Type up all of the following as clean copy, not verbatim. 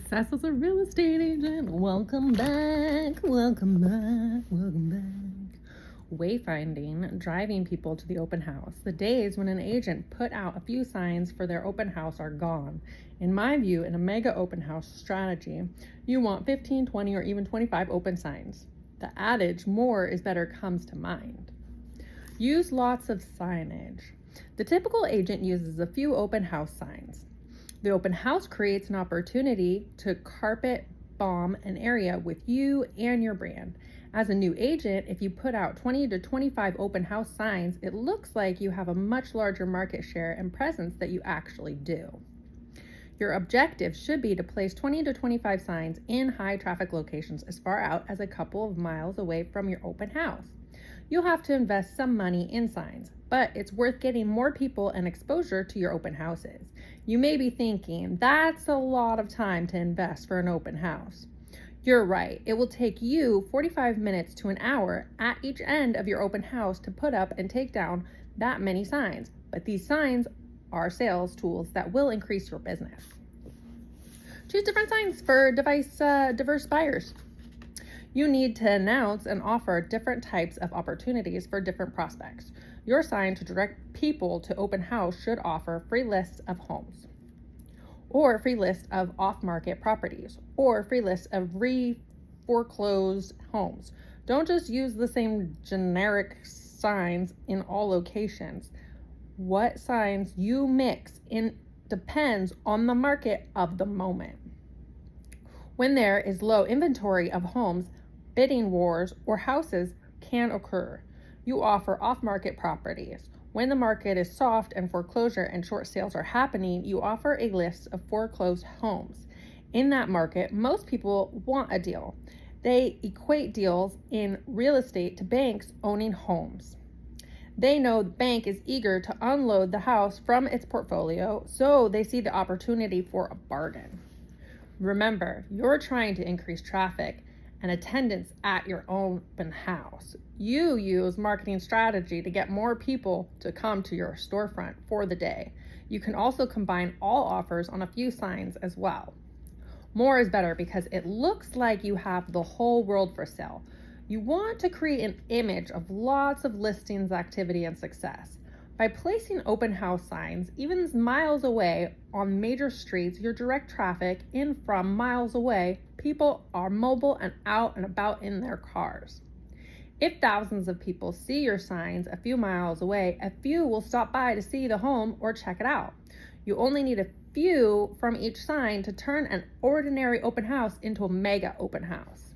Success as a real estate agent. Welcome back. Welcome back. Welcome back. Wayfinding, driving people to the open house. The days when an agent put out a few signs for their open house are gone. In my view, in a mega open house strategy, you want 15, 20, or even 25 open signs. The adage, more is better, comes to mind. Use lots of signage. The typical agent uses a few open house signs. The open house creates an opportunity to carpet bomb an area with you and your brand. As a new agent, if you put out 20 to 25 open house signs, it looks like you have a much larger market share and presence that you actually do. Your objective should be to place 20 to 25 signs in high traffic locations as far out as a couple of miles away from your open house. You'll have to invest some money in signs, but it's worth getting more people and exposure to your open houses. You may be thinking, that's a lot of time to invest for an open house. You're right. It will take you 45 minutes to an hour at each end of your open house to put up and take down that many signs. But these signs are sales tools that will increase your business. Choose different signs for diverse buyers. You need to announce and offer different types of opportunities for different prospects. Your sign to direct people to open house should offer free lists of homes, or free list of off-market properties, or free list of foreclosed homes. Don't just use the same generic signs in all locations. What signs you mix in depends on the market of the moment. When there is low inventory of homes, bidding wars or houses can occur. You offer off-market properties. When the market is soft and foreclosure and short sales are happening, you offer a list of foreclosed homes. In that market, most people want a deal. They equate deals in real estate to banks owning homes. They know the bank is eager to unload the house from its portfolio, so they see the opportunity for a bargain. Remember, you're trying to increase traffic and attendance at your open house. You use marketing strategy to get more people to come to your storefront for the day. You can also combine all offers on a few signs as well. More is better because it looks like you have the whole world for sale. You want to create an image of lots of listings, activity, and success. By placing open house signs, even miles away on major streets, your direct traffic in from miles away. People are mobile and out and about in their cars. If thousands of people see your signs a few miles away, a few will stop by to see the home or check it out. You only need a few from each sign to turn an ordinary open house into a mega open house.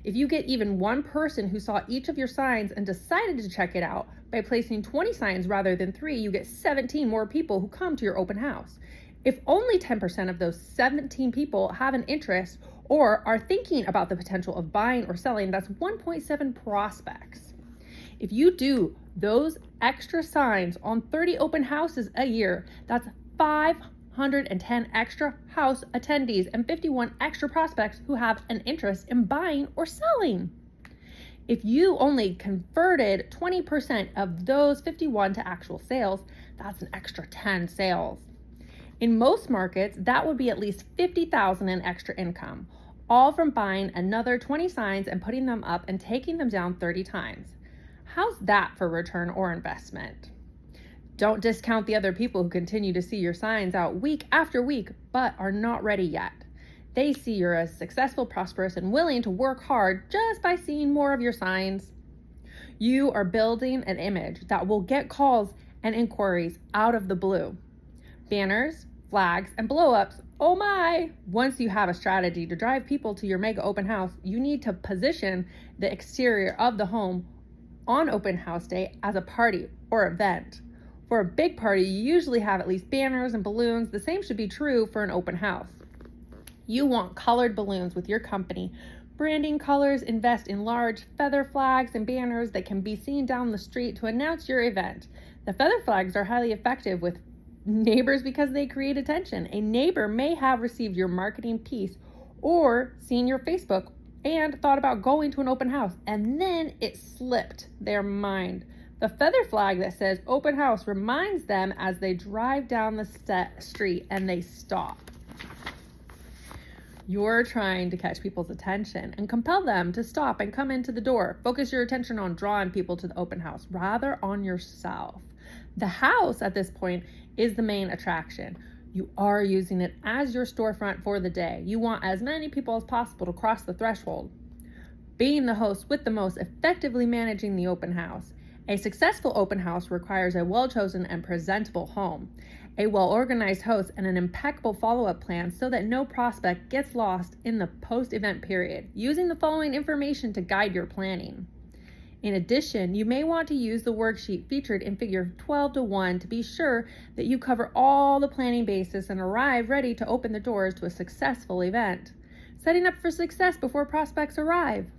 If you get even one person who saw each of your signs and decided to check it out, by placing 20 signs rather than 3, you get 17 more people who come to your open house. If only 10% of those 17 people have an interest or are thinking about the potential of buying or selling, that's 1.7 prospects. If you do those extra signs on 30 open houses a year, that's 510 extra house attendees and 51 extra prospects who have an interest in buying or selling. If you only converted 20% of those 51 to actual sales, that's an extra 10 sales. In most markets, that would be at least $50,000 in extra income, all from buying another 20 signs and putting them up and taking them down 30 times. How's that for return or investment? Don't discount the other people who continue to see your signs out week after week, but are not ready yet. They see you're as successful, prosperous, and willing to work hard just by seeing more of your signs. You are building an image that will get calls and inquiries out of the blue. Banners, flags, and blow-ups, oh my! Once you have a strategy to drive people to your mega open house, you need to position the exterior of the home on open house day as a party or event. For a big party, you usually have at least banners and balloons. The same should be true for an open house. You want colored balloons with your company branding colors. Invest in large feather flags and banners that can be seen down the street to announce your event. The feather flags are highly effective with neighbors because they create attention. A neighbor may have received your marketing piece or seen your Facebook and thought about going to an open house, and then it slipped their mind. The feather flag that says open house reminds them as they drive down the street and they stop. You're trying to catch people's attention and compel them to stop and come into the door. Focus your attention on drawing people to the open house, rather on yourself. The house at this point is the main attraction. You are using it as your storefront for the day. You want as many people as possible to cross the threshold. Being the host with the most, effectively managing the open house. A successful open house requires a well-chosen and presentable home, a well-organized host, and an impeccable follow-up plan so that no prospect gets lost in the post-event period, using the following information to guide your planning. In addition, you may want to use the worksheet featured in figure 12-1 to be sure that you cover all the planning bases and arrive ready to open the doors to a successful event. Setting up for success before prospects arrive.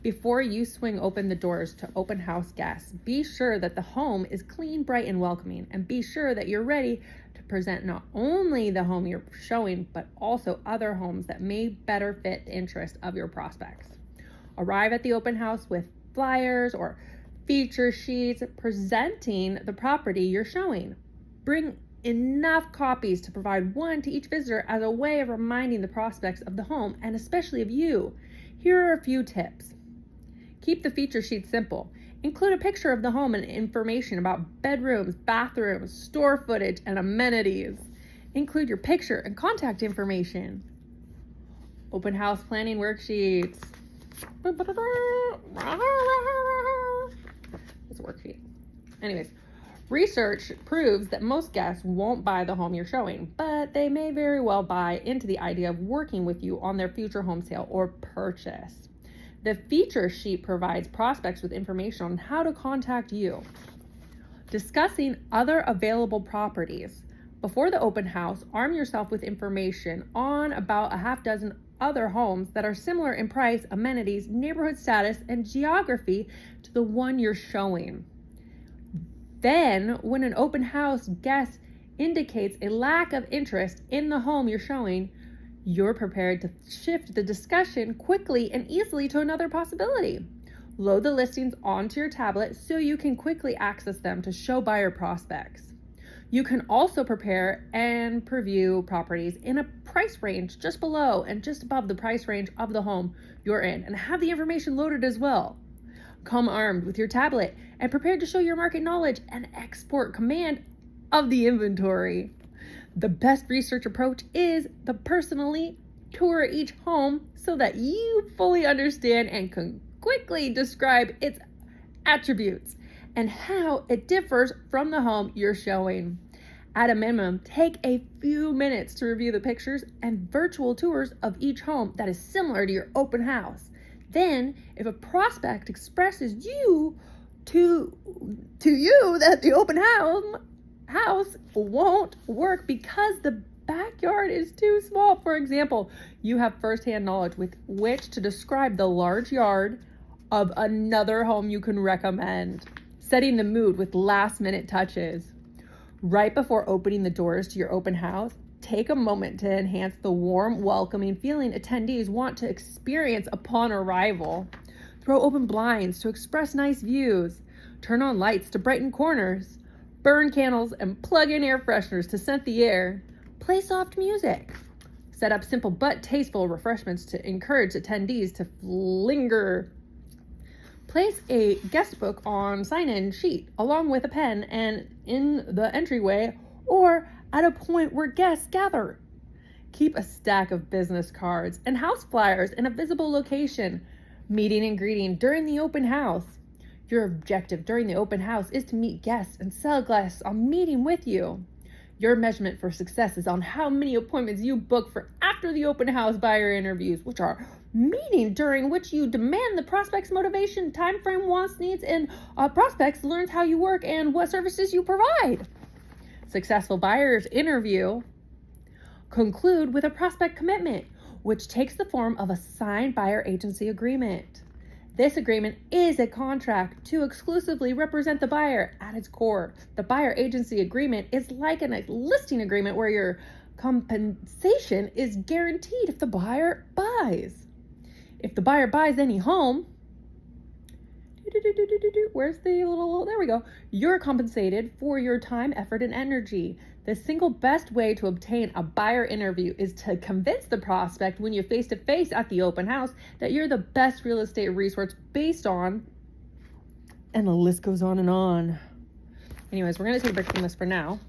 Before you swing open the doors to open house guests, be sure that the home is clean, bright, and welcoming, and be sure that you're ready to present not only the home you're showing, but also other homes that may better fit the interest of your prospects. Arrive at the open house with flyers or feature sheets presenting the property you're showing. Bring enough copies to provide one to each visitor as a way of reminding the prospects of the home and especially of you. Here are a few tips. Keep the feature sheet simple. Include a picture of the home and information about bedrooms, bathrooms, store footage, and amenities. Include your picture and contact information. Open house planning worksheets. It's a worksheet. Anyways, research proves that most guests won't buy the home you're showing, but they may very well buy into the idea of working with you on their future home sale or purchase. The feature sheet provides prospects with information on how to contact you. Discussing other available properties. Before the open house, arm yourself with information on about a half dozen other homes that are similar in price, amenities, neighborhood status, and geography to the one you're showing. Then, when an open house guest indicates a lack of interest in the home you're showing, you're prepared to shift the discussion quickly and easily to another possibility. Load the listings onto your tablet so you can quickly access them to show buyer prospects. You can also prepare and preview properties in a price range just below and just above the price range of the home you're in and have the information loaded as well. Come armed with your tablet and prepared to show your market knowledge and export command of the inventory. The best research approach is to personally tour each home so that you fully understand and can quickly describe its attributes and how it differs from the home you're showing. At a minimum, take a few minutes to review the pictures and virtual tours of each home that is similar to your open house. Then, if a prospect expresses you to you that the open house won't work because the backyard is too small. For example, you have firsthand knowledge with which to describe the large yard of another home you can recommend. Setting the mood with last-minute touches. Right before opening the doors to your open house, take a moment to enhance the warm, welcoming feeling attendees want to experience upon arrival. Throw open blinds to express nice views. Turn on lights to brighten corners. Burn candles and plug in air fresheners to scent the air. Play soft music. Set up simple but tasteful refreshments to encourage attendees to linger. Place a guest book on sign-in sheet along with a pen and in the entryway or at a point where guests gather. Keep a stack of business cards and house flyers in a visible location. Meeting and greeting during the open house. Your objective during the open house is to meet guests and sell guests on meeting with you. Your measurement for success is on how many appointments you book for after the open house buyer interviews, which are meeting during which you demand the prospect's motivation, time frame, wants, needs, and prospects learns how you work and what services you provide. Successful buyers interview conclude with a prospect commitment, which takes the form of a signed buyer agency agreement. This agreement is a contract to exclusively represent the buyer at its core. The buyer agency agreement is like a listing agreement where your compensation is guaranteed if the buyer buys. If the buyer buys any home, where's the little, there we go. You're compensated for your time, effort, and energy. The single best way to obtain a buyer interview is to convince the prospect when you're face to face at the open house that you're the best real estate resource based on, and the list goes on and on. Anyways, we're going to take a break from this for now.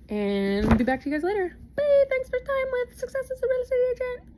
And we'll be back to you guys later. Bye. Thanks for your time with Success as a Real Estate Agent.